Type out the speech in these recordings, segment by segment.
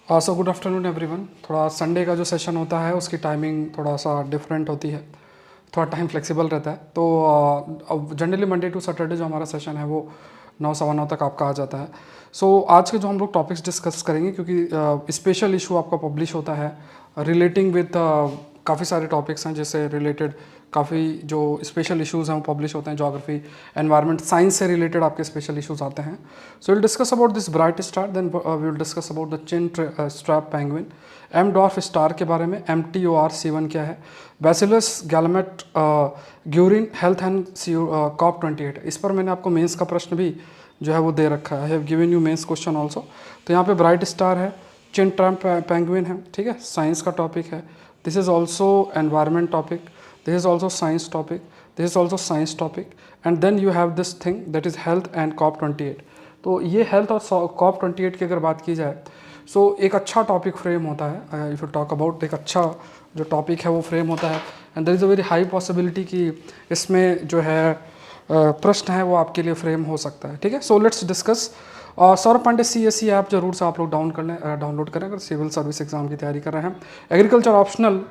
So good afternoon everyone. थोड़ा Sunday का जो सेशन होता है उसकी टाइमिंग थोड़ा सा डिफरेंट होती है, थोड़ा टाइम फ्लेक्सिबल रहता है। तो जनरली मंडे टू सैटरडे जो हमारा सेशन है वो 9 सवा 9 तक आपका आ जाता है। आज के जो हम लोग टॉपिक्स डिस्कस करेंगे, क्योंकि स्पेशल इशू आपका पब्लिश होता है रिलेटिंग विद काफ़ी सारे टॉपिक्स हैं जिससे रिलेटेड काफ़ी जो स्पेशल इश्यूज़ हैं वो पब्लिश होते हैं। ज्योग्राफी, एनवायरनमेंट, साइंस से रिलेटेड आपके स्पेशल इश्यूज आते हैं। So will discuss about this bright star, then we will discuss about the chinstrap penguin, M dwarf star के बारे में, MTOR-C1 क्या है, bacillus Calmette Guerin health and COP28। इस पर मैंने आपको मेंस का प्रश्न भी जो है वो दे रखा है। I have given you mains question also. तो यहाँ पे ब्राइट स्टार है, चिन ट्रैप पेंगुइन है, ठीक है, साइंस का टॉपिक है। This is also environment topic, this is also science topic, this is also science topic, and then you have this thing that is health and COP28। तो ये health और COP28 की अगर बात की जाए सो एक अच्छा टॉपिक फ्रेम होता है। इफ़ यू टॉक अबाउट एक अच्छा जो टॉपिक है वो फ्रेम होता है, and there is a very high possibility कि इसमें जो है प्रश्न है वो आपके लिए फ्रेम हो सकता है, ठीक है। So let's discuss. Saurabh Pandey CSE app जरूर से आप लोग डाउनलोड करें अगर सिविल सर्विस एग्जाम की तैयारी कर रहे हैं। एग्रीकल्चर ऑप्शनल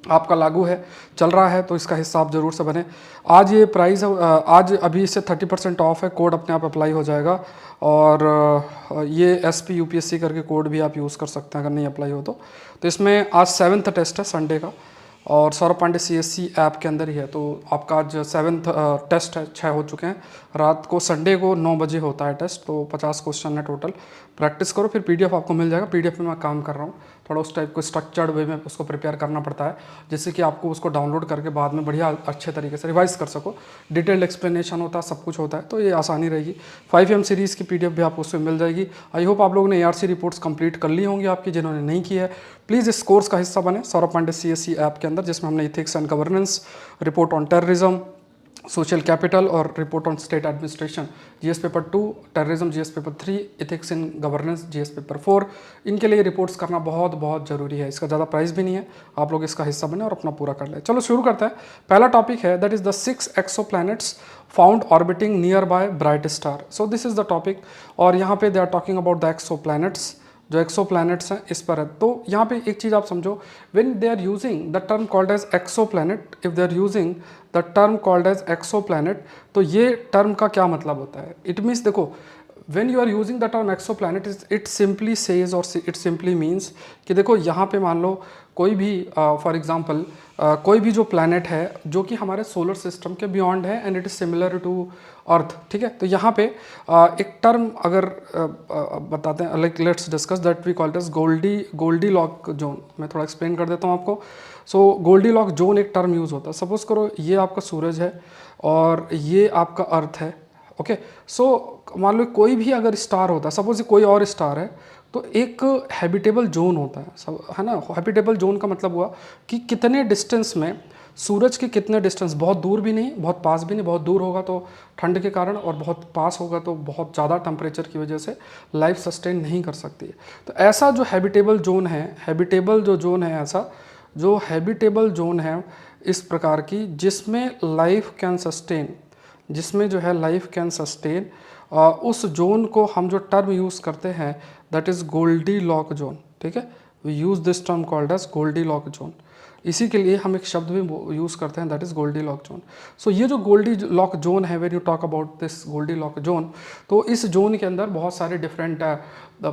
आपका लागू है, चल रहा है, तो इसका हिस्सा आप जरूर से बने। आज ये प्राइस आज अभी इससे 30% ऑफ है, कोड अपने आप अप्लाई हो जाएगा। और ये SP UPSC करके कोड भी आप यूज़ कर सकते हैं अगर नहीं अप्लाई हो तो इसमें आज 7th टेस्ट है संडे का, और सौरभ पांडे CSE ऐप के अंदर ही है। तो आपका आज 7th टेस्ट है, 6 हो चुके हैं। रात को संडे को 9 बजे होता है टेस्ट, तो 50 क्वेश्चन है टोटल। प्रैक्टिस करो, फिर PDF आपको मिल जाएगा। PDF में मैं काम कर रहा हूँ, थोड़ा उस टाइप को स्ट्रक्चर्ड वे में उसको प्रिपेयर करना पड़ता है, जिससे कि आपको उसको डाउनलोड करके बाद में बढ़िया अच्छे तरीके से रिवाइज कर सको। डिटेल्ड एक्सप्लेनेशन होता है, सब कुछ होता है, तो ये आसानी रहेगी। 5M सीरीज़ की PDF भी आपको उसमें मिल जाएगी। आई होप आप लोगों ने ARC रिपोर्ट्स कंप्लीट कर ली होंगी आपकी, जिन्होंने नहीं की है प्लीज़ इस कोर्स का हिस्सा बने सौरभ पांडे CSE ऐप के अंदर, जिसमें हमने ethics and governance, report on terrorism, social capital और report on state administration, GS paper 2, terrorism GS paper 3, ethics in governance GS paper 4, इनके लिए रिपोर्ट्स करना बहुत बहुत ज़रूरी है। इसका ज़्यादा प्राइस भी नहीं है, आप लोग इसका हिस्सा बने और अपना पूरा कर लें। चलो शुरू करते हैं। पहला टॉपिक है that is the 6 exoplanets found orbiting nearby bright star. So this is the topic, और यहाँ पे they are talking about the exoplanets, जो एक्सोप्लैनेट्स हैं इस पर है। तो यहाँ पे एक चीज़ आप समझो, when they are using the term called as exoplanet, if they are using the term called as exoplanet, तो ये टर्म का क्या मतलब होता है? इट मीन्स, देखो, when you are using the term exoplanet, it simply says और it simply means कि देखो यहाँ पे मान लो कोई भी फॉर एग्जांपल कोई भी जो प्लैनेट है जो कि हमारे सोलर सिस्टम के बियॉन्ड है and it is similar to Earth, ठीक है। तो यहाँ पे एक टर्म अगर बताते हैं, like let's discuss that we called as Goldilocks zone. मैं थोड़ा एक्सप्लेन कर देता हूँ आपको। सो गोल्डी लॉक जोन एक टर्म यूज़ होता है। सपोज करो ये आपका सूरज है और ये आपका अर्थ है, ओके। सो मान लो कोई भी अगर स्टार होता है, सपोज कोई और स्टार है, तो एक हैबिटेबल जोन होता है, सब है ना। हैबिटेबल जोन का मतलब हुआ कि कितने डिस्टेंस में सूरज के कितने डिस्टेंस, बहुत दूर भी नहीं बहुत पास भी नहीं। बहुत दूर होगा तो ठंड के कारण, और बहुत पास होगा तो बहुत ज़्यादा टेम्परेचर की वजह से लाइफ सस्टेन नहीं कर सकती है। तो ऐसा जो हैबिटेबल जोन है, हैबिटेबल जो जोन है, ऐसा जो हैबिटेबल जोन है इस प्रकार की जिसमें लाइफ कैन सस्टेन, जिसमें जो है लाइफ कैन सस्टेन, उस जोन को हम जो टर्म यूज़ करते हैं that is Goldilocks zone, ठीक है। We use this term called as Goldilocks zone. इसी के लिए हम एक शब्द भी यूज़ करते हैं that is Goldilocks zone. So ये जो गोल्डी लॉक जोन है, when you talk about this Goldilocks zone, तो इस जोन के अंदर बहुत सारे डिफरेंट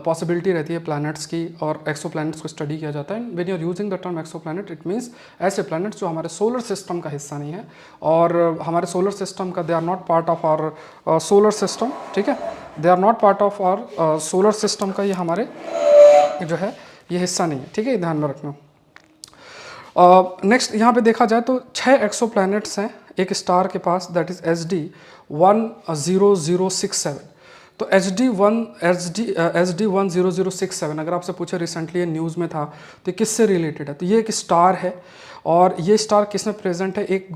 पॉसिबिलिटी रहती है प्लैनेट्स की, और एक्सो प्लैनेट्स को स्टडी किया जाता है। When you are using the term exoplanet, it means ऐसे प्लैनेट्स जो हमारे सोलर सिस्टम का हिस्सा नहीं है, और हमारे सोलर सिस्टम का, they are not part of our solar system, ठीक है। They are not part of our solar system का, ये हमारे जो है ये हिस्सा नहीं है, ठीक है, ध्यान में रखना। नेक्स्ट यहाँ पे देखा जाए तो 6 एक्सो प्लैनेट्स हैं एक स्टार के पास, दैट इज SD 10067। तो SD 10067 अगर आपसे पूछे रिसेंटली ये न्यूज़ में था तो किससे रिलेटेड है, तो ये एक स्टार है, और ये स्टार किसमें प्रेजेंट है, एक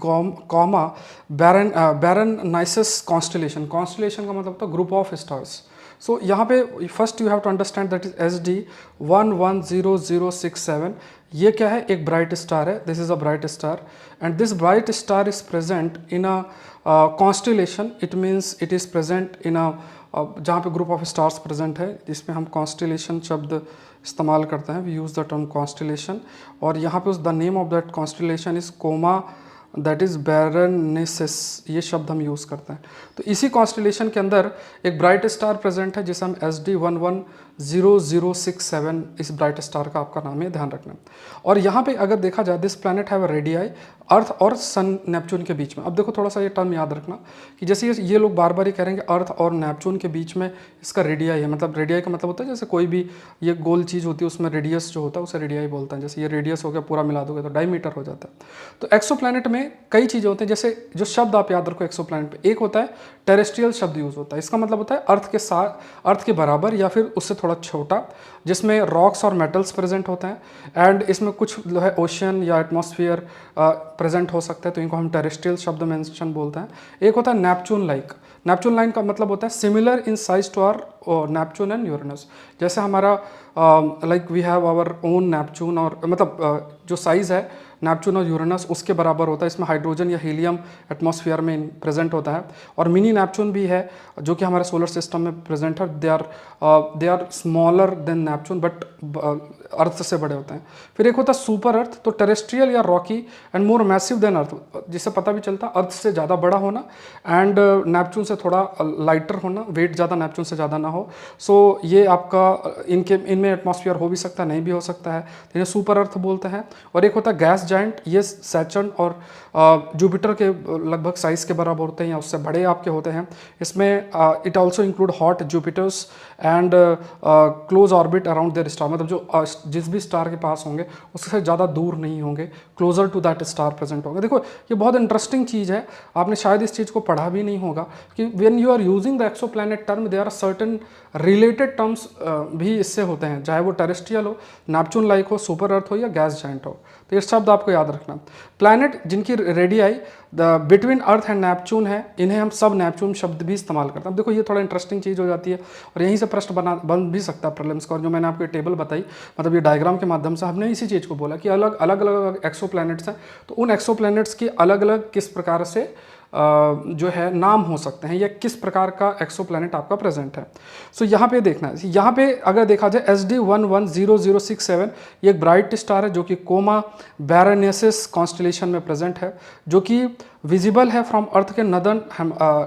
कॉमा बैरन-नाइसस कॉन्स्टलेशन। कॉन्स्टलेशन का मतलब तो ग्रुप ऑफ स्टार्स। सो यहाँ पे first you have to understand that is SD 1100067। ये क्या है, एक ब्राइट स्टार है, this is a bright star, and this bright star is present in a constellation, it means it is present in a जहाँ पे group of stars present है, जिसमें हम कॉन्स्टिलेशन शब्द इस्तेमाल करते हैं, we use the term constellation. और यहाँ पे उस the name of that constellation is Coma, that is Berenices, ये शब्द हम यूज़ करते हैं। तो इसी कॉन्स्टिलेशन के अंदर एक ब्राइट स्टार प्रेजेंट है जिसे हम SD110067, इस ब्राइट स्टार का आपका नाम है, ध्यान रखना। और यहाँ पे अगर देखा जाए, this planet have a radii, Earth और सन नेपच्यून के बीच में। अब देखो थोड़ा सा ये टर्म याद रखना कि जैसे ये लोग बार बार ये करेंगे अर्थ और नेपच्यून के बीच में इसका रेडियाई है, मतलब रेडियाई का मतलब होता है जैसे कोई भी ये गोल चीज़ होती है उसमें रेडियस जो होता है उसे रेडियाई बोलते हैं। जैसे ये रेडियस हो गया, पूरा मिला दोगे तो डायमीटर हो जाता है। तो एक्सोप्लैनेट में कई चीज़ें होती हैं, जैसे जो शब्द आप याद रखो एक्सोप्लैनेट पे, एक होता है टेरेस्ट्रियल शब्द यूज़ होता है, इसका मतलब होता है अर्थ के साथ, अर्थ के बराबर या फिर उससे थोड़ा छोटा, जिसमें रॉक्स और मेटल्स प्रेजेंट होते हैं, एंड इसमें कुछ जो है ओशियन या एटमॉस्फेयर प्रेजेंट हो सकता है, तो इनको हम टेरेस्ट्रियल शब्द मेंशन बोलते हैं। एक होता है नेपच्यून लाइक, नेपच्यून लाइन का मतलब होता है similar in size to our Neptune and Uranus. जैसे हमारा like we have our own Neptune, और मतलब जो साइज़ है नेपच्यून और यूरेनस उसके बराबर होता है, इसमें हाइड्रोजन या हीलियम एटमॉस्फेयर में प्रेजेंट होता है। और मिनी नेपच्यून भी है जो कि हमारे सोलर सिस्टम में प्रेजेंट है, they are smaller than Neptune but Earth से बड़े होते हैं। फिर एक होता है सुपर अर्थ, तो टेरेस्ट्रियल या rocky and more massive than Earth, जिससे पता भी चलता है अर्थ से ज़्यादा बड़ा होना, एंड नेपच्यून से थोड़ा लाइटर होना, वेट ज़्यादा नेपच्यून से ज़्यादा ना हो। सो ये आपका इनमें एटमॉस्फेयर हो भी सकता है, नहीं भी हो सकता है, तो इन्हें सुपर अर्थ बोलते हैं। और एक होता है गैस जाइंट, ये सैटर्न और जुपिटर के लगभग साइज़ के बराबर होते हैं या उससे बड़े आपके होते हैं। इसमें it also include hot Jupiters and close orbit around their star, मतलब जो जिस भी स्टार के पास होंगे उससे ज़्यादा दूर नहीं होंगे, closer to that star present होंगे। देखो ये बहुत इंटरेस्टिंग चीज़ है, आपने शायद इस चीज़ को पढ़ा भी नहीं होगा कि when you are using the exoplanet term there are certain related terms भी इससे होते हैं, चाहे वो टेरेस्ट्रियल हो, नेपच्यून लाइक हो, सुपर अर्थ हो या गैस जाइंट हो। तो ये शब्द आपको याद रखना। प्लैनेट जिनकी radii between earth and Neptune है, इन्हें हम सब नेपच्यून शब्द भी इस्तेमाल करते हैं। अब देखो ये थोड़ा इंटरेस्टिंग चीज़ हो जाती है और यहीं से प्रश्न बन भी सकता है प्रीलिम्स का। और जो मैंने आपको टेबल बताई, मतलब ये डायग्राम के माध्यम से हमने इसी चीज़ को बोला कि अलग अलग एक्सो प्लैनेट्स हैं, तो उन एक्सो प्लैनेट्स की अलग अलग किस प्रकार से जो है नाम हो सकते हैं या किस प्रकार का एक्सोप्लैनेट आपका प्रेजेंट है। सो यहाँ पे देखना है, यहाँ पे अगर देखा जाए SD110067 ये एक ब्राइट स्टार है जो कि कोमा बैरनेसिस कॉन्स्टलेशन में प्रेजेंट है, जो कि विजिबल है फ्रॉम अर्थ के नदर्न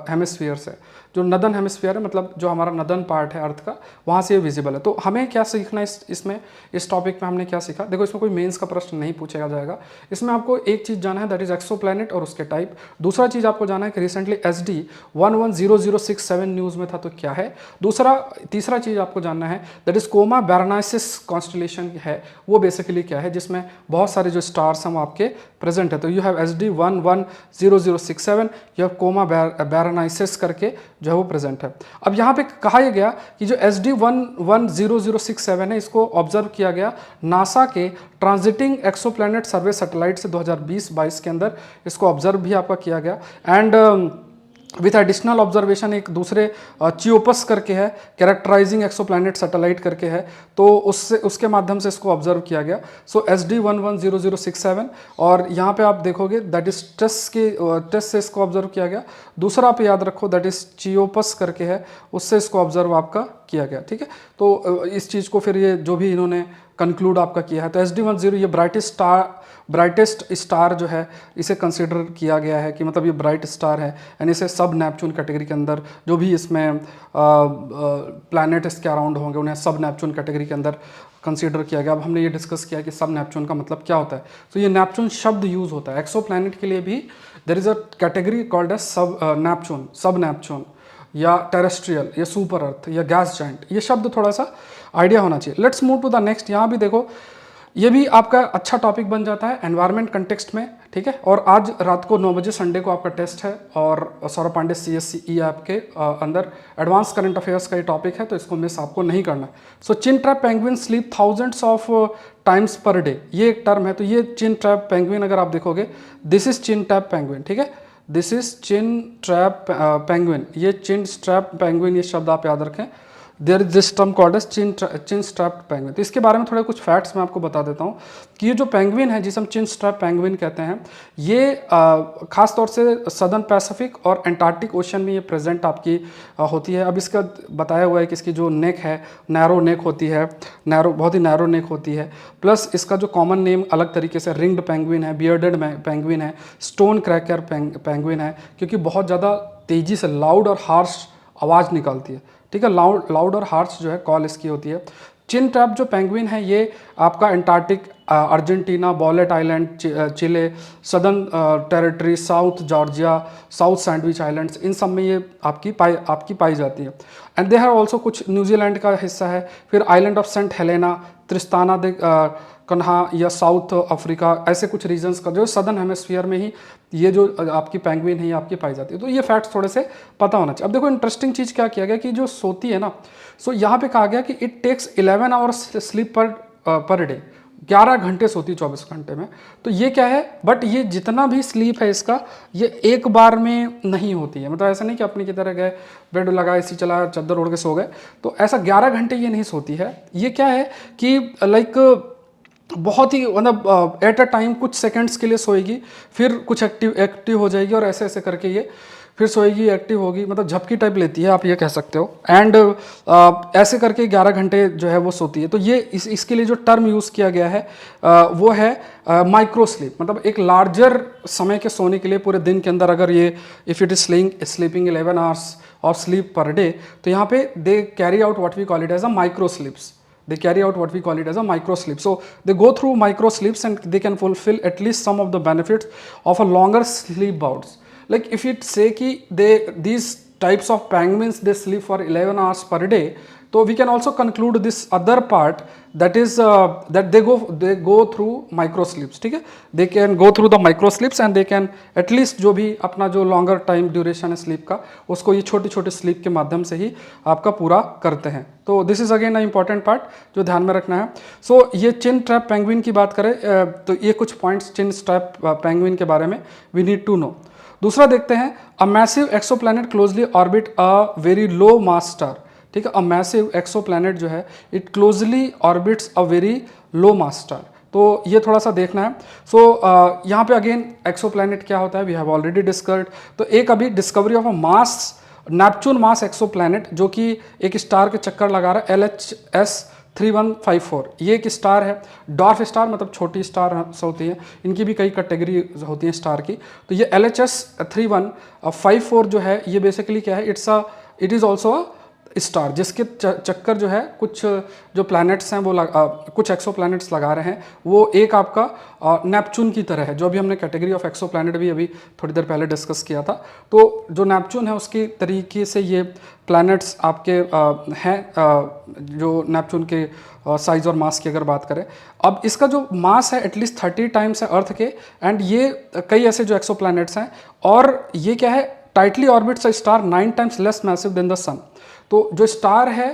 हेमिस्फीयर से। जो नदर्न हेमिस्फीयर है मतलब जो हमारा नदर्न पार्ट है अर्थ का, वहाँ से ये विजिबल है। तो हमें क्या सीखना है इसमें, इस टॉपिक में हमने क्या सीखा, देखो इसमें कोई मेंस का प्रश्न नहीं पूछा जाएगा। इसमें आपको एक चीज़ जाना है, दैट इज एक्सोप्लैनेट और उसके टाइप। दूसरा चीज़ आपको जाना है कि रिसेंटली SD110067 न्यूज़ में था तो क्या है। तीसरा चीज़ आपको जानना है दैट इज कोमा बैरनेसिस कॉन्स्टलेशन है, वो बेसिकली क्या है, जिसमें बहुत सारे जो स्टार्स हैं वो आपके प्रेजेंट है। तो you have SD110067, you have Coma Berenices करके जो है वो प्रेजेंट है। अब यहाँ पे कहा यह गया कि जो SD110067 है, इसको ऑब्जर्व किया गया नासा के ट्रांजिटिंग एक्सोप्लैनेट सर्वे सैटेलाइट से 2020-22 के अंदर इसको ऑब्जर्व भी आपका किया गया। एंड विथ एडिशनल ऑब्जर्वेशन एक दूसरे चियोपस करके है, कैरेक्टराइजिंग एक्सोप्लैनेट सैटेलाइट करके है, तो उसके माध्यम से इसको ऑब्जर्व किया गया। सो SD110067, और यहाँ पे आप देखोगे दैट इज टेस्ट से इसको ऑब्जर्व किया गया। दूसरा आप याद रखो दैट इज चियोपस करके है, उससे इसको ऑब्जर्व आपका किया गया। ठीक है, तो इस चीज़ को फिर ये जो भी इन्होंने कंक्लूड आपका किया है, तो SD10 ये ब्राइटेस्ट स्टार जो है इसे कंसिडर किया गया है कि मतलब ये ब्राइट स्टार है, यानी इसे सब नेपच्यून कैटेगरी के अंदर जो भी इसमें प्लैनेट इसके अराउंड होंगे उन्हें सब नेपच्यून कैटेगरी के अंदर कंसीडर किया गया। अब हमने ये डिस्कस किया कि सब नेपच्यून का मतलब क्या होता है। तो ये नेपच्यून शब्द यूज़ होता है एक्सो प्लैनेट के लिए भी, there is a category called as sub Neptune या टेरेस्ट्रियल या सुपर अर्थ या गैस जाइंट, ये शब्द थोड़ा सा आइडिया होना चाहिए। Let's move to the next. यहाँ भी देखो ये भी आपका अच्छा टॉपिक बन जाता है एनवायरनमेंट कंटेक्स्ट में। ठीक है, और आज रात को 9 बजे संडे को आपका टेस्ट है, और सौरभ पांडे CSCE आपके अंदर एडवांस करंट अफेयर्स का ये टॉपिक है, तो इसको मिस आपको नहीं करना है। So chin trap penguin sleep thousands of times per day, ये एक टर्म है। तो ये चिन ट्रैप पेंगुइन अगर आप देखोगे, this is chin trap penguin. ठीक है, this is chin trap penguin, ये चिन ट्रैप पेंगुइन, ये शब्द आप याद रखें। There is this term called as chin strapped penguin. तो इसके बारे में थोड़े कुछ फैक्ट्स मैं आपको बता देता हूँ कि ये जो पेंगुइन है जिसे हम चिन स्ट्रैप पेंगुइन कहते हैं, ये खास तौर से सदर्न पैसिफिक और एंटार्क्टिक ओशन में ये प्रेजेंट आपकी होती है। अब इसका बताया हुआ है कि इसकी जो नेक है नैरो नेक होती है, बहुत ही नैरो नेक होती है। प्लस इसका जो कॉमन नेम अलग तरीके से रिंग्ड पेंगुइन है, बियर्डेड पेंगुइन है, स्टोन क्रैकर पेंगुइन है, क्योंकि बहुत ज़्यादा तेज़ी से लाउड और हार्श आवाज़ निकालती है। ठीक है, लाउड और हार्श जो है कॉल इसकी होती है। चिन ट्रैप जो पेंगुइन है ये आपका Antarctic, Argentina, Bouvet Island, Chile, southern territory, South Georgia, South Sandwich Islands, इन सब में ये आपकी पाई जाती है। एंड दे हैव ऑल्सो कुछ न्यूजीलैंड का हिस्सा है, फिर island of Saint Helena, Tristan da Cunha या साउथ अफ्रीका, ऐसे कुछ रीजन्स का जो सदर्न हेमिस्फीयर में ही ये जो आपकी पेंगुइन है ये आपकी पाई जाती है। तो ये फैक्ट्स थोड़े से पता होना चाहिए। अब देखो इंटरेस्टिंग चीज़ क्या किया गया कि जो सोती है ना, सो यहाँ पे कहा गया कि it takes 11 hours sleep per day, 11 घंटे सोती है 24 घंटे में। तो ये क्या है, बट ये जितना भी स्लीप है इसका ये एक बार में नहीं होती है। मतलब ऐसा नहीं कि अपनी की तरह गए बेड लगा एसी चला चादर ओढ़ के सो गए, तो ऐसा 11 घंटे ये नहीं सोती है। ये क्या है कि लाइक बहुत ही मतलब एट अ टाइम कुछ सेकंड्स के लिए सोएगी, फिर कुछ एक्टिव हो जाएगी और ऐसे ऐसे करके ये फिर सोएगी, एक्टिव होगी, मतलब झपकी टाइप लेती है आप ये कह सकते हो। एंड ऐसे करके 11 घंटे जो है वो सोती है। तो ये इसके लिए जो टर्म यूज़ किया गया है वो है माइक्रो स्लीप, मतलब एक लार्जर समय के सोने के लिए पूरे दिन के अंदर अगर ये if it is sleeping 11 hours of sleep per day, तो यहाँ पे they carry out what we call it as a micro sleeps. They carry out what we call it as a micro sleep. So they go through micro sleeps and they can fulfill at least some of the benefits of a longer sleep bouts. Like if it say कि these types of penguins they sleep for 11 hours per day, so we can also conclude this other part that is that they go through micro sleeps. ठीक है, they can go through the micro sleeps and they can at least जो भी अपना जो longer time duration है sleep का उसको ये छोटे छोटे sleep के माध्यम से ही आपका पूरा करते हैं. तो this is again a important part जो ध्यान में रखना है. सो ये चिन ट्रैप पेंगुइन की बात करें तो ये कुछ पॉइंट्स चिन ट्रैप पेंगुइन के बारे में वी नीड टू नो. दूसरा देखते हैं, a massive exoplanet closely orbit a very low mass star. ठीक है, अ मैसिव एक्सोप्लैनेट जो है it closely orbits a very low mass star. तो ये थोड़ा सा देखना है. सो यहाँ पे अगेन एक्सोप्लैनेट क्या होता है वी हैव ऑलरेडी डिस्कस्ड. तो एक अभी discovery of a mass Neptune mass exoplanet जो कि एक स्टार के चक्कर लगा रहा है LHS 3154. ये एक स्टार है, डॉर्फ स्टार मतलब छोटी स्टार होती हैं, इनकी भी कई कैटेगरी होती हैं स्टार की. तो ये LHS 3154 जो है ये बेसिकली क्या है, it is also a star जिसके चक्कर जो है कुछ जो प्लैनेट्स हैं वो कुछ एक्सो प्लैनेट्स लगा रहे हैं. वो एक आपका नेपच्यून की तरह है, जो अभी हमने कैटेगरी ऑफ एक्सो प्लैनेट भी अभी थोड़ी देर पहले डिस्कस किया था. तो जो नेपच्यून है उसकी तरीके से ये प्लैनेट्स आपके हैं जो नेपच्यून के साइज और मास की अगर बात करें. अब इसका जो मास है एटलीस्ट 30 टाइम्स है अर्थ के. एंड ये कई ऐसे जो एक्सो प्लैनेट्स हैं और ये क्या है tightly orbits a star 9 times less massive than the sun. तो जो स्टार है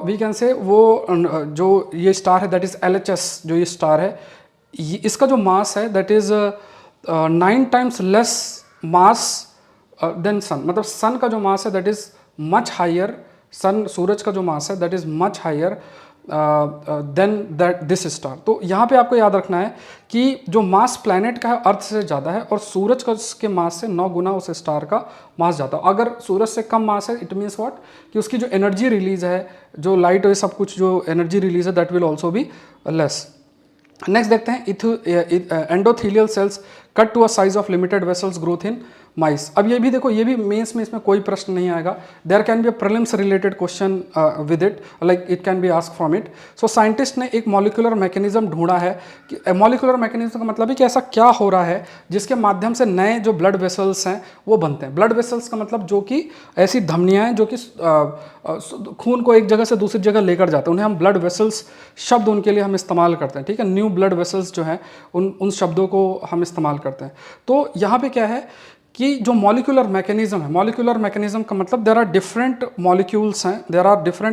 वी कैन से वो जो ये स्टार है दैट इज LHS जो ये स्टार है इसका जो मास है that is 9 times less mass than sun. मतलब सन का जो मास है दैट इज मच हायर, सूरज का जो मास है that is much higher than that this star. तो यहाँ पे आपको याद रखना है कि जो मास प्लैनेट का है अर्थ से ज़्यादा है और सूरज का के मास से 9 गुना उस स्टार का मास ज़्यादा. अगर सूरज से कम मास है इट मीन्स व्हाट कि उसकी जो एनर्जी रिलीज है, जो लाइट है सब कुछ जो एनर्जी रिलीज है that will also be less. Next देखते हैं endothelial cells cut to a size of limited vessels growth in mice. अब ये भी देखो, ये भी मेंस में इसमें कोई प्रश्न नहीं आएगा. There can be a prelims related question with it, like it can be ask from it. So scientist ने एक मॉलिक्यूलर मैकेनिज्म ढूंढा है कि मॉलिक्यूलर मैकेनिज्म का मतलब है कि ऐसा क्या हो रहा है जिसके माध्यम से नए जो ब्लड वेसल्स हैं वो बनते हैं. ब्लड वेसल्स का मतलब जो कि ऐसी धमनियाँ हैं जो कि खून को एक जगह से दूसरी जगह लेकर जाते हैं, उन्हें हम ब्लड वेसल्स शब्द उनके लिए हम इस्तेमाल करते हैं. ठीक है, न्यू ब्लड वेसल्स जो हैं उन शब्दों को हम इस्तेमाल करते हैं. तो यहाँ पे क्या है कि जो मॉलिक्यूलर मैकेनिज्म है, मॉलिक्यूलर मैकेनिज्म का मतलब देयर आर डिफरेंट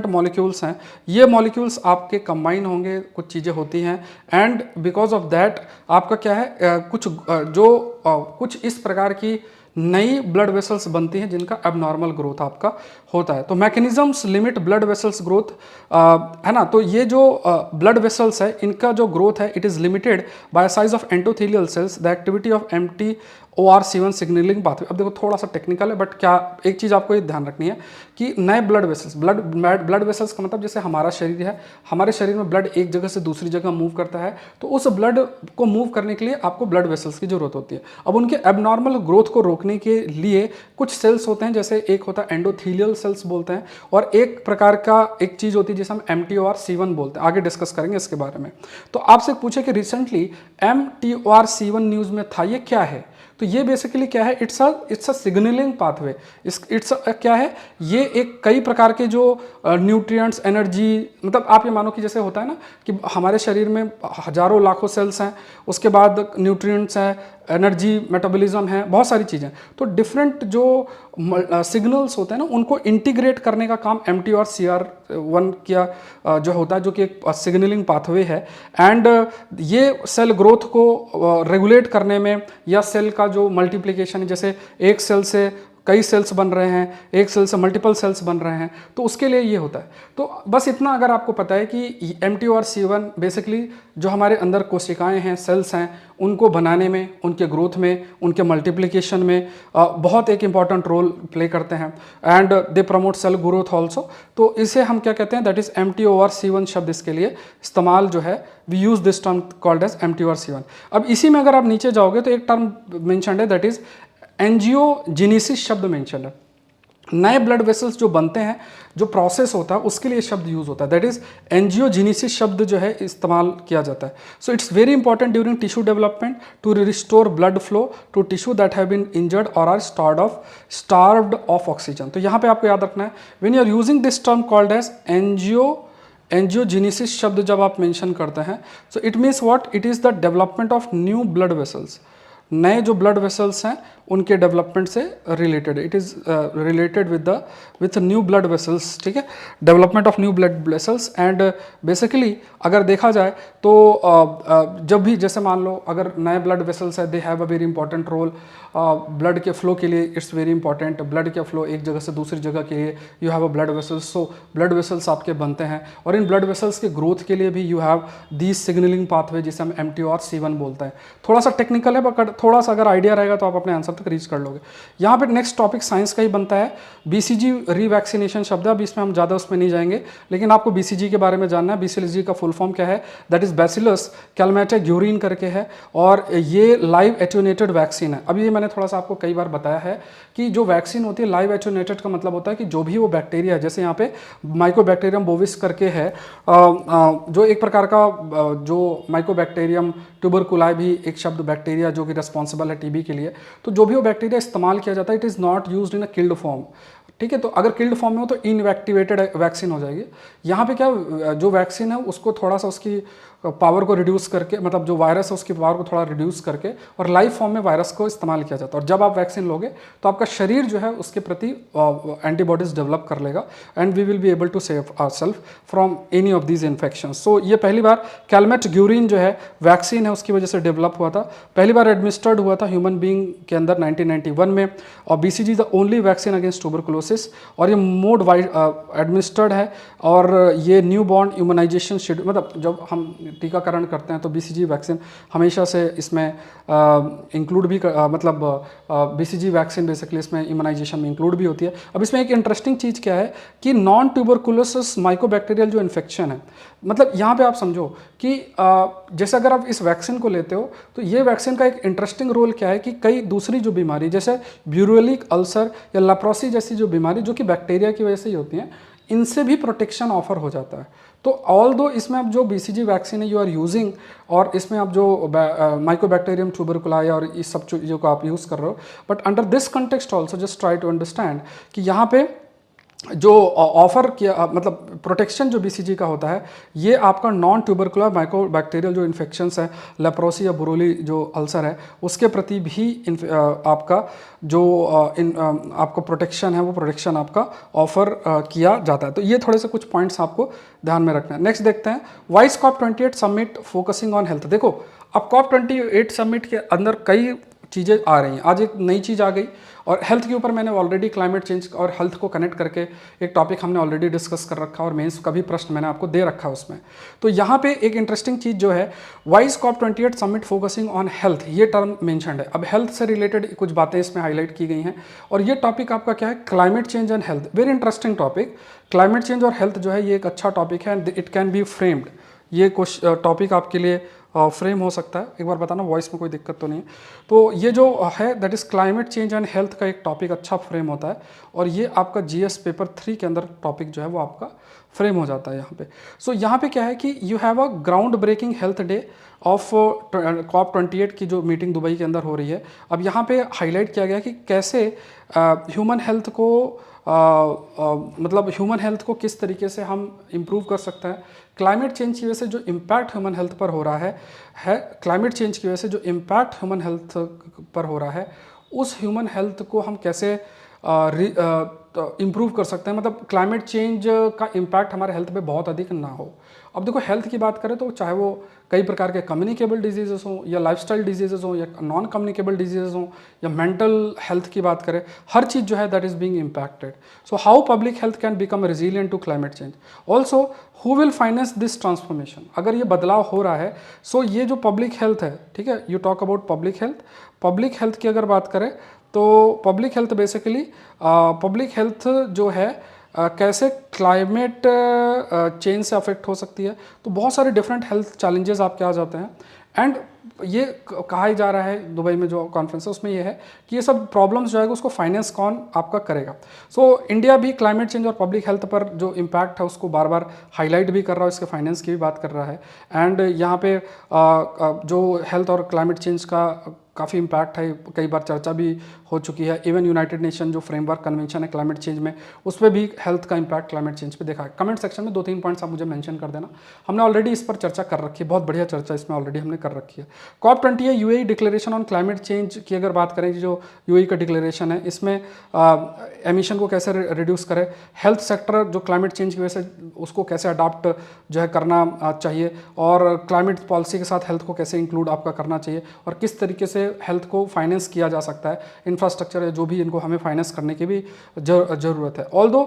मॉलिक्यूल्स हैं, ये मॉलिक्यूल्स आपके कंबाइन होंगे, कुछ चीज़ें होती हैं एंड बिकॉज ऑफ दैट आपका क्या है कुछ इस प्रकार की नई ब्लड वेसल्स बनती हैं जिनका एबनॉर्मल ग्रोथ आपका होता है। तो mechanisms limit blood vessels growth, है ना। तो ये जो ब्लड वेसल्स है इनका जो ग्रोथ है it is limited by size of endothelial cells, the activity of MTORC1 signalling pathway. अब देखो थोड़ा सा टेक्निकल है, बट क्या एक चीज़ आपको ये ध्यान रखनी है कि नए ब्लड वेसल्स, ब्लड वेसल्स का मतलब जैसे हमारा शरीर है, हमारे शरीर में ब्लड एक जगह से दूसरी जगह मूव करता है, तो उस ब्लड को मूव करने के लिए आपको ब्लड वेसल्स की जरूरत होती है। अब उनके एबनॉर्मल ग्रोथ को रोकने के लिए कुछ सेल्स होते हैं, जैसे एक होता है एंडोथीलियल सेल्स बोलते हैं, और एक प्रकार का एक चीज़ होती है जिसे हम MTORC1 बोलते हैं। आगे डिस्कस करेंगे इसके बारे में। तो आपसे पूछे कि रिसेंटली MTORC1 न्यूज़ में था, ये क्या है? तो ये बेसिकली क्या है, it's a signalling pathway. It's क्या है, ये एक कई प्रकार के जो न्यूट्रिएंट्स, एनर्जी, मतलब आप ये मानो कि जैसे होता है ना कि हमारे शरीर में हजारों लाखों सेल्स हैं, उसके बाद न्यूट्रिएंट्स हैं, एनर्जी, मेटाबॉलिज्म है, बहुत सारी चीज़ें। तो डिफरेंट जो सिग्नल्स होते हैं ना उनको इंटीग्रेट करने का काम MTORCR1 किया जो होता है, जो कि एक सिग्नलिंग पाथवे है। एंड ये सेल ग्रोथ को रेगुलेट करने में, या सेल का जो मल्टीप्लिकेशन है, जैसे एक सेल से कई सेल्स बन रहे हैं, एक सेल से मल्टीपल सेल्स बन रहे हैं, तो उसके लिए ये होता है। तो बस इतना अगर आपको पता है कि MTORC1 बेसिकली जो हमारे अंदर कोशिकाएं हैं, सेल्स हैं, उनको बनाने में, उनके ग्रोथ में, उनके मल्टीप्लिकेशन में बहुत एक इंपॉर्टेंट रोल प्ले करते हैं। And they promote cell growth also. तो इसे हम क्या कहते हैं, दैट इज MTORC1 शब्द इसके लिए इस्तेमाल जो है, we use this term called as MTORC1। अब इसी में अगर आप नीचे जाओगे तो एक टर्म मेंशन्ड है, दैट इज एंजियोजेनेसिस शब्द मेंशन है। नए ब्लड वेसल्स जो बनते हैं, जो प्रोसेस होता है, उसके लिए शब्द यूज होता है, दैट इज एंजियोजेनेसिस शब्द जो है इस्तेमाल किया जाता है। So it's very important during tissue development to restore blood flow to tissue that have been injured or are starved of oxygen. तो यहाँ पे आपको याद रखना है, when you are using this term called as angiogenesis शब्द जब आप मेंशन करते हैं, so it means what, it is the development of new blood vessels. नए जो ब्लड वेसल्स हैं उनके डेवलपमेंट से related, it is related with new blood vessels, ठीक है, development of new blood vessels. And basically अगर देखा जाए तो जब भी, जैसे मान लो अगर नए ब्लड वेसल्स है, they have a very important role blood के फ्लो के लिए, इट्स वेरी इंपॉर्टेंट। ब्लड के फ्लो एक जगह से दूसरी जगह के लिए you have a blood vessels, so blood vessels आपके बनते हैं, और इन ब्लड वेसल्स के ग्रोथ के लिए भी you have these signalling pathway जिसे हम MTORC1 बोलते हैं। थोड़ा सा टेक्निकल है, बट थोड़ा सा अगर आइडिया रहेगा तो आप अपने आंसर तक रीच कर लोगे। यहाँ पे नेक्स्ट टॉपिक साइंस का ही बनता है, BCG रीवैक्सीनेशन शब्द है। अब इसमें हम ज़्यादा उसमें नहीं जाएंगे, लेकिन आपको BCG के बारे में जानना है। BCG का फुल फॉर्म क्या है, दैट इज बैसिलस कैलमेटाग्यूरिन करके है, और ये लाइव एट्यूनेटेड वैक्सीन है। अब ये मैंने थोड़ा सा आपको कई बार बताया है कि जो वैक्सीन होती है लाइव एट्यूनेटेड का मतलब होता है कि जो भी वो बैक्टीरिया है, जैसे यहाँ पे माइकोबैक्टीरियम बोविस करके है, जो एक प्रकार का जो माइकोबैक्टीरियम ट्यूबरकुलाई भी एक शब्द बैक्टीरिया जो कि रिस्पॉन्सिबल है TB के लिए, तो जो भी वो बैक्टीरिया इस्तेमाल किया जाता है, it is not used in a killed form, ठीक है। तो अगर किल्ड फॉर्म में हो तो इनएक्टिवेटेड वैक्सीन हो जाएगी। यहाँ पे क्या, जो वैक्सीन है उसको थोड़ा सा उसकी पावर को रिड्यूस करके, मतलब जो वायरस है उसकी पावर को थोड़ा रिड्यूस करके, और लाइव फॉर्म में वायरस को इस्तेमाल किया जाता है। और जब आप वैक्सीन लोगे तो आपका शरीर जो है उसके प्रति एंटीबॉडीज डेवलप कर लेगा, and we will be able to save ourselves from any of these infection. So ये पहली बार कैलमेटाग्यूरिन जो है वैक्सीन है उसकी वजह से डेवलप हुआ था, पहली बार एडमिनिस्टर्ड हुआ था ह्यूमन बींग के अंदर 1991 में। और BCG is the only vaccine against tuberculosis, और ये मोड वाइड एडमिनिस्टर्ड है, और ये न्यू बॉर्न इम्यूनाइजेशन शेड्यूल, मतलब जब हम टीकाकरण करते हैं तो BCG वैक्सीन हमेशा से इसमें इंक्लूड भी मतलब BCG वैक्सीन बेसिकली इसमें इम्यूनाइजेशन में इंक्लूड भी होती है। अब इसमें एक इंटरेस्टिंग चीज़ क्या है कि नॉन ट्यूबरकुलोसिस माइकोबैक्टीरियल जो इन्फेक्शन है, मतलब यहाँ पे आप समझो कि जैसे अगर आप इस वैक्सीन को लेते हो तो ये वैक्सीन का एक इंटरेस्टिंग रोल क्या है कि कई दूसरी जो बीमारी जैसे ब्यूरोलिक अल्सर या लेप्रोसी जैसी जो बीमारी जो कि बैक्टीरिया की वजह से ही होती हैं, इनसे भी प्रोटेक्शन ऑफर हो जाता है। तो ऑल दो इसमें आप जो BCG वैक्सीन है यू आर यूजिंग, और इसमें आप जो माइकोबैक्टीरियम ट्यूबरकुलाई और इस सब चीज़ों को आप यूज़ कर रहे हो, but under this context also just try to understand कि यहाँ पे जो ऑफर किया, मतलब प्रोटेक्शन जो BCG का होता है, ये आपका नॉन ट्यूबरकुलर माइकोबैक्टीरियल जो इन्फेक्शंस है, लेप्रोसी या बुरोली जो अल्सर है, उसके प्रति भी आपका जो आपको प्रोटेक्शन है वो प्रोटेक्शन आपका ऑफर किया जाता है। तो ये थोड़े से कुछ पॉइंट्स आपको ध्यान में रखना है। नेक्स्ट देखते हैं, vice COP28 summit focusing on health. देखो अब COP28 समिट के अंदर कई चीज़ें आ रही हैं। आज एक नई चीज़ आ गई, और हेल्थ के ऊपर मैंने ऑलरेडी क्लाइमेट चेंज और हेल्थ को कनेक्ट करके एक टॉपिक हमने ऑलरेडी डिस्कस कर रखा, और मेंस का भी प्रश्न मैंने आपको दे रखा है उसमें। तो यहाँ पे एक इंटरेस्टिंग चीज़ जो है, why is COP28 summit focusing on health, ये टर्म मेंशन्ड है। अब हेल्थ से रिलेटेड कुछ बातें इसमें हाईलाइट की गई हैं, और ये टॉपिक आपका क्या है, climate change and health. Very interesting topic. Climate change और हेल्थ जो है ये एक अच्छा टॉपिक है, and it can B framed. ये कुछ टॉपिक आपके लिए फ्रेम हो सकता है। एक बार बताना वॉइस में कोई दिक्कत तो नहीं है। तो ये जो है that is climate change and health का एक टॉपिक अच्छा फ्रेम होता है, और ये आपका GS पेपर 3 के अंदर टॉपिक जो है वो आपका फ्रेम हो जाता है यहाँ पे। सो यहाँ पे क्या है कि you have a ground breaking health day of COP28 की जो मीटिंग दुबई के अंदर हो रही है। अब यहाँ पे हाईलाइट किया गया कि कैसे ह्यूमन हेल्थ को मतलब ह्यूमन हेल्थ को किस तरीके से हम इम्प्रूव कर सकते हैं। क्लाइमेट चेंज की वजह से जो इम्पैक्ट ह्यूमन हेल्थ पर हो रहा है क्लाइमेट चेंज की वजह से जो इम्पैक्ट ह्यूमन हेल्थ पर हो रहा है, उस ह्यूमन हेल्थ को हम कैसे इम्प्रूव कर सकते हैं, मतलब क्लाइमेट चेंज का इम्पैक्ट हमारे हेल्थ पे बहुत अधिक ना हो। अब देखो हेल्थ की बात करें तो चाहे वो कई प्रकार के कम्युनिकेबल डिजीजेस हों, या लाइफस्टाइल डिजीजेस हों, या नॉन कम्युनिकेबल डिजीजेस हों, या मेंटल हेल्थ की बात करें, हर चीज़ जो है that is being impacted. So how public health can become resilient to climate change. Also who will finance this transformation. अगर ये बदलाव हो रहा है, सो ये जो पब्लिक हेल्थ है, ठीक है, you talk about public health की अगर बात करें तो public health basically public health जो है कैसे क्लाइमेट चेंज से अफेक्ट हो सकती है। तो बहुत सारे डिफरेंट हेल्थ चैलेंजेस आपके आ जाते हैं, एंड ये कहा ही जा रहा है दुबई में जो कॉन्फ्रेंस है उसमें ये है कि ये सब प्रॉब्लम्स जो है उसको फाइनेंस कौन आपका करेगा। सो इंडिया भी क्लाइमेट चेंज और पब्लिक हेल्थ पर जो इम्पैक्ट है उसको बार बार हाईलाइट भी कर रहा है, इसके फाइनेंस की भी बात कर रहा है। एंड यहाँ पे जो हेल्थ और क्लाइमेट चेंज का काफ़ी इम्पैक्ट है, कई बार चर्चा भी हो चुकी है। इवन यूनाइटेड नेशन जो फ्रेमवर्क कन्वेंशन है क्लाइमेट चेंज में, उस पर भी हेल्थ का इम्पैक्ट क्लाइमेट चेंज पे देखा है। कमेंट सेक्शन में 2-3 पॉइंट्स आप मुझे मेंशन कर देना, हमने ऑलरेडी इस पर चर्चा कर रखी है, बहुत बढ़िया चर्चा इसमें ऑलरेडी हमने कर रखी है। COP28 UAE declaration on climate change की अगर बात करें, जो यूएई का डिक्लेरेशन है, इसमें एमिशन को कैसे रिड्यूस करें, हेल्थ सेक्टर जो क्लाइमेट चेंज की वजह से उसको कैसे अडाप्ट जो है करना चाहिए, और क्लाइमेट पॉलिसी के साथ हेल्थ को कैसे इंक्लूड आपका करना चाहिए, और किस तरीके से हेल्थ को फाइनेंस किया जा सकता है, इंफ्रास्ट्रक्चर है जो भी इनको हमें फाइनेंस करने की भी ज़रूरत है। ऑल्दो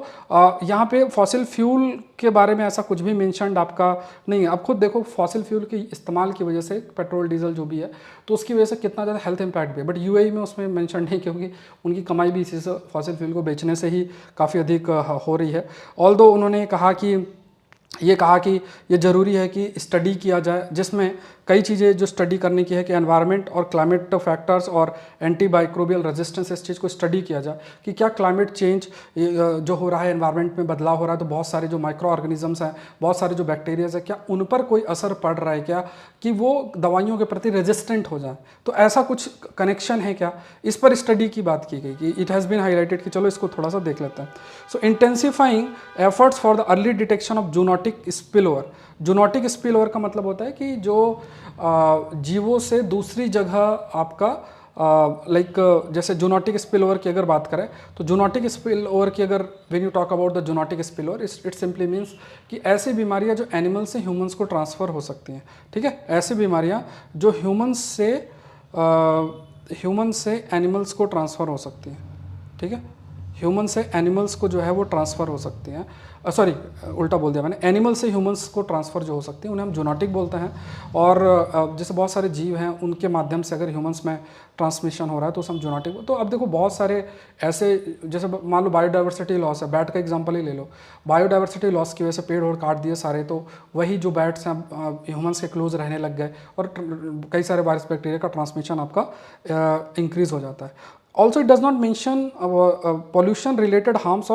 यहाँ पे फॉसिल फ्यूल के बारे में ऐसा कुछ भी मेंशन्ड आपका नहीं है। आप खुद देखो फॉसिल फ्यूल के इस्तेमाल की वजह से पेट्रोल डीजल जो भी है, तो उसकी वजह से कितना ज़्यादा हेल्थ इंपैक्ट भी है, बट यूएई में उसमें मेंशन नहीं, क्योंकि उनकी कमाई भी इसी से फॉसिल फ्यूल को बेचने से ही काफ़ी अधिक हो रही है। ऑल्दो उन्होंने कहा कि ये ज़रूरी है कि स्टडी किया जाए, जिसमें कई चीज़ें जो स्टडी करने की है कि एनवायरनमेंट और क्लाइमेट फैक्टर्स और एंटीबाइक्रोबियल रेजिस्टेंस, इस चीज़ को स्टडी किया जाए कि क्या क्लाइमेट चेंज जो हो रहा है, एनवायरनमेंट में बदलाव हो रहा है, तो बहुत सारे जो माइक्रो ऑर्गेनिजम्स हैं, बहुत सारे जो बैक्टीरियाज हैं, क्या उन पर कोई असर पड़ रहा है क्या, कि वो दवाइयों के प्रति रेजिस्टेंट हो जाए। तो ऐसा कुछ कनेक्शन है क्या, इस पर स्टडी की बात की गई कि इट हैज़ बीन हाईलाइटेड कि चलो इसको थोड़ा सा देख लेते हैं। So intensifying efforts for the early detection of zoonotic spill over. Zoonotic spill over का मतलब होता है कि जो जीवों से दूसरी जगह आपका लाइक जैसे जूनोटिक स्पिल ओवर की अगर बात करें, तो जूनोटिक स्पिल ओवर की अगर when you talk about the zoonotic spill over, it simply means कि ऐसी बीमारियां जो एनिमल से ह्यूमंस को ट्रांसफ़र हो सकती हैं, ठीक है, ऐसी बीमारियां जो ह्यूमंस से एनिमल्स को ट्रांसफ़र हो सकती हैं, ठीक है, ह्यूमन से एनिमल्स को जो है वो ट्रांसफ़र हो सकती हैं, सॉरी उल्टा बोल दिया मैंने, एनिमल से ह्यूमंस को ट्रांसफ़र जो हो सकती है उन्हें हम जूनोटिक बोलते हैं। और जैसे बहुत सारे जीव हैं उनके माध्यम से अगर ह्यूमंस में ट्रांसमिशन हो रहा है तो हम जूनोटिक। तो अब देखो बहुत सारे ऐसे, जैसे मान लो बायोडाइवर्सिटी लॉस है, बैट का एग्जांपल ही ले लो, बायोडाइवर्सिटी लॉस की वजह से पेड़ और काट दिए सारे, तो वही जो बैट्स हैं ह्यूमंस के क्लोज रहने लग गए, और कई सारे वायरस बैक्टीरिया का ट्रांसमिशन आपका इंक्रीज हो जाता है। Also, it does not mention pollution related harms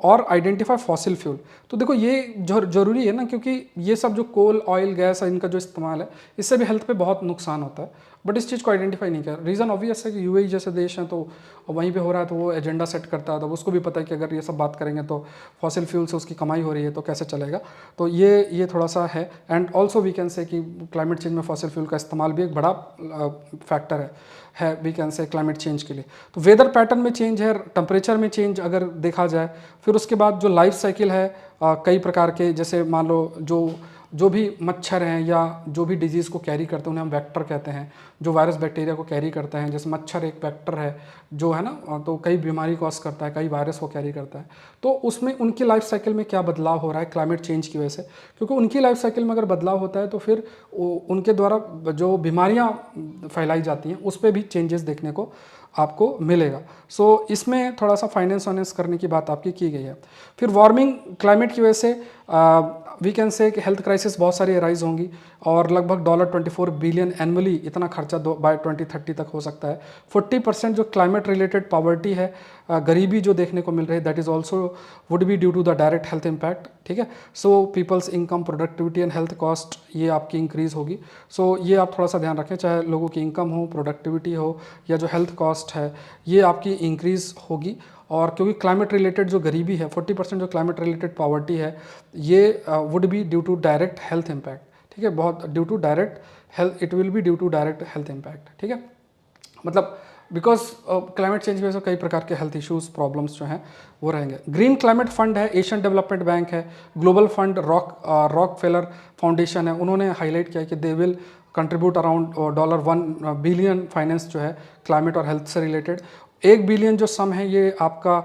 और आइडेंटिफाई फॉसिल फ्यूल। तो देखो ये जरूरी है ना, क्योंकि ये सब जो कोल ऑयल गैस है इनका जो इस्तेमाल है, इससे भी हेल्थ पे बहुत नुकसान होता है, बट इस चीज़ को आइडेंटिफाई नहीं किया। रीज़न ऑब्वियस है कि यूएई जैसे देश हैं तो वहीं पे हो रहा है, तो वो एजेंडा सेट करता है, तो उसको भी पता है कि अगर ये सब बात करेंगे तो फॉसिल फ्यूल से उसकी कमाई हो रही है तो कैसे चलेगा। तो ये थोड़ा सा है। And also we can say कि क्लाइमेट चेंज में फॉसिल फ्यूल का इस्तेमाल भी एक बड़ा फैक्टर है we can say climate change के लिए। तो वेदर पैटर्न में चेंज है, टेम्परेचर में चेंज अगर देखा जाए, फिर उसके बाद जो लाइफ साइकिल है कई प्रकार के, जैसे मान लो जो जो भी मच्छर हैं या जो भी डिजीज़ को कैरी करते हैं उन्हें हम वेक्टर कहते हैं, जो वायरस बैक्टीरिया को कैरी करते हैं। जैसे मच्छर एक वेक्टर है जो है ना, तो कई बीमारी कॉज करता है, कई वायरस को कैरी करता है। तो उसमें उनकी लाइफ साइकिल में क्या बदलाव हो रहा है क्लाइमेट चेंज की वजह से, क्योंकि उनकी लाइफ साइकिल में अगर बदलाव होता है तो फिर उनके द्वारा जो बीमारियाँ फैलाई जाती हैं उस पर भी चेंजेस देखने को आपको मिलेगा। सो इसमें थोड़ा सा फाइनेंस वाइनेंस करने की बात आपकी की गई है। फिर वार्मिंग क्लाइमेट की वजह से वी कैन से कि हेल्थ क्राइसिस बहुत सारी राइज होंगी और लगभग $24 बिलियन एनुअली इतना खर्चा बाय 2030 तक हो सकता है। 40% जो क्लाइमेट रिलेटेड पॉवर्टी है, गरीबी जो देखने को मिल रही है, that is also would be due to the direct health impact. ठीक है, so people's income, productivity and health cost ये आपकी इंक्रीज़ होगी। सो ये आप थोड़ा सा ध्यान रखें, चाहे लोगों की इनकम हो, प्रोडक्टिविटी हो या जो हेल्थ कॉस्ट है ये आपकी इंक्रीज़ होगी। और क्योंकि क्लाइमेट रिलेटेड जो गरीबी है, 40% जो क्लाइमेट रिलेटेड पॉवर्टी है, ये would be due to direct health impact. ठीक है, बहुत due to direct health, it will be due to direct health impact. ठीक है, मतलब बिकॉज क्लाइमेट चेंज की वजह से कई प्रकार के हेल्थ इश्यूज प्रॉब्लम्स जो हैं वो रहेंगे। ग्रीन क्लाइमेट फंड है, एशियन डेवलपमेंट बैंक है, global fund, rock failure foundation है, उन्होंने हाईलाइट किया कि they will contribute around $1 billion finance जो है क्लाइमेट और हेल्थ से रिलेटेड। 1 बिलियन जो सम है ये आपका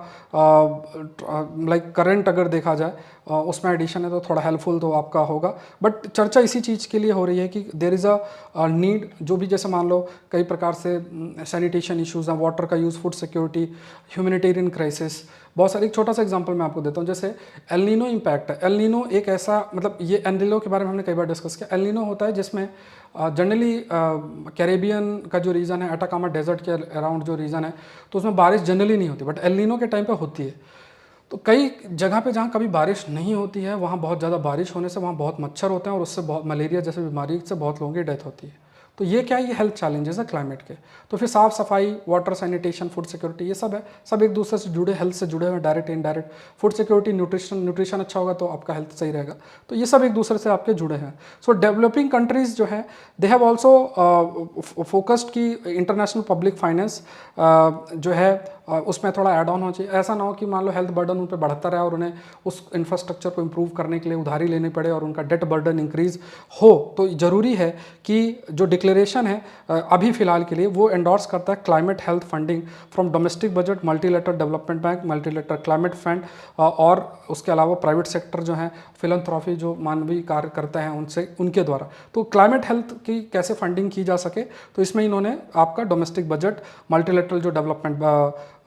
लाइक करंट अगर देखा जाए उसमें एडिशन है तो थोड़ा हेल्पफुल तो आपका होगा। बट चर्चा इसी चीज़ के लिए हो रही है कि देर इज़ अ नीड, जो भी जैसे मान लो कई प्रकार से सैनिटेशन इश्यूज़ हैं, वाटर का use, food security, humanitarian crisis, बहुत सारे। एक छोटा सा एग्जांपल मैं आपको देता हूँ, जैसे एल नीनो इम्पैक्ट है। एल नीनो एक ऐसा, मतलब ये एल नीनो के बारे में हमने कई बार डिस्कस किया। एल नीनो होता है जिसमें जनरली कैरेबियन का जो रीजन है, अटाकामा डेजर्ट के अराउंड जो रीजन है, तो उसमें बारिश जनरली नहीं होती, बट एल नीनो के टाइम पे होती है। तो कई जगह पे जहाँ कभी बारिश नहीं होती है वहाँ बहुत ज़्यादा बारिश होने से वहाँ बहुत मच्छर होते हैं और उससे बहुत मलेरिया जैसे बीमारी से बहुत लोगों की डेथ होती है। तो ये क्या है, ये हेल्थ चैलेंजेस है क्लाइमेट के। तो फिर साफ सफाई, वाटर, सैनिटेशन, फूड सिक्योरिटी, ये सब है, सब एक दूसरे से जुड़े, हेल्थ से जुड़े हुए, direct indirect. Food security, nutrition अच्छा होगा तो आपका हेल्थ सही रहेगा। तो ये सब एक दूसरे से आपके जुड़े हैं। सो डेवलपिंग कंट्रीज जो है दे हैव ऑल्सो फोकस्ड की इंटरनेशनल पब्लिक फाइनेंस जो है उसमें थोड़ा ऐड ऑन हो चाहिए। ऐसा ना हो कि मान लो हेल्थ बर्डन उन पर बढ़ता रहा और उन्हें उस इंफ्रास्ट्रक्चर को इंप्रूव करने के लिए उधारी लेनी पड़े और उनका डेट बर्डन इंक्रीज हो। तो ज़रूरी है कि जो डिक्लेरेशन है अभी फ़िलहाल के लिए वो एंडोर्स करता है climate health funding from domestic budget, multilateral development bank, multilateral climate fund और उसके अलावा प्राइवेट सेक्टर जो है, फिलंथ्रॉफी जो मानवीय कार्य करते हैं उनसे, उनके द्वारा। तो क्लाइमेट हेल्थ की कैसे फंडिंग की जा सके, तो इसमें इन्होंने आपका डोमेस्टिक बजट, मल्टीलेटरल जो development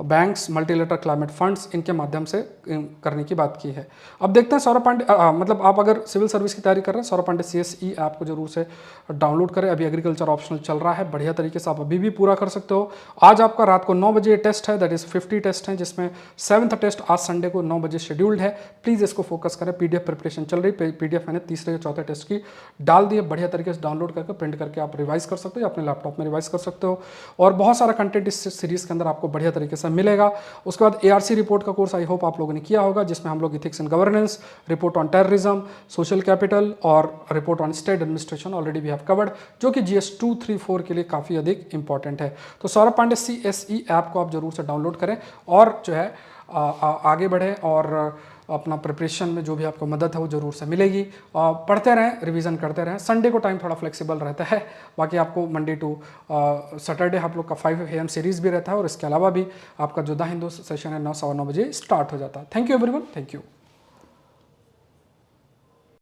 banks, multilateral climate funds, इनके माध्यम से करने की बात की है। अब देखते हैं सौरभ पांडे, मतलब आप अगर सिविल सर्विस की तैयारी कर रहे हैं, सौरभ पांडे CSE ऐप को जरूर से डाउनलोड करें। अभी एग्रीकल्चर ऑप्शनल चल रहा है, बढ़िया तरीके से आप अभी भी पूरा कर सकते हो। आज आपका रात को 9 बजे टेस्ट है, दैट इज 50 टेस्ट हैं, जिसमें 7th टेस्ट आज संडे को 9 बजे शेड्यूल्ड है। प्लीज़ इसको फोकस करें। PDF प्रिपरेशन चल रही, PDF मैंने तीसरे या चौथे टेस्ट की डाल दी है, बढ़िया तरीके से डाउनलोड करके प्रिंट करके आप रिवाइज कर सकते हो या अपने लैपटॉप में रिवाइज कर सकते हो। और बहुत सारा कंटेंट इस सीरीज के अंदर आपको बढ़िया तरीके से मिलेगा। उसके बाद ARC रिपोर्ट का कोर्स आई होप आप लोगों ने किया होगा, जिसमें हम लोग ethics and governance, report on terrorism, social capital और report on state administration already we have covered, जो कि GS 2, 3, 4 के लिए काफ़ी अधिक इंपॉर्टेंट है। तो सौरभ पांडे CSE ऐप को आप जरूर से डाउनलोड करें और जो है आगे बढ़े और अपना प्रिपरेशन में जो भी आपको मदद है वो जरूर से मिलेगी। पढ़ते रहें, रिवीजन करते रहें। संडे को टाइम थोड़ा फ्लेक्सिबल रहता है, बाकी आपको मंडे टू सैटरडे आप लोग का 5 AM सीरीज भी रहता है और इसके अलावा भी आपका जो द हिंदू सेशन है 9 सवा 9 बजे स्टार्ट हो जाता है। Thank you everyone, thank you.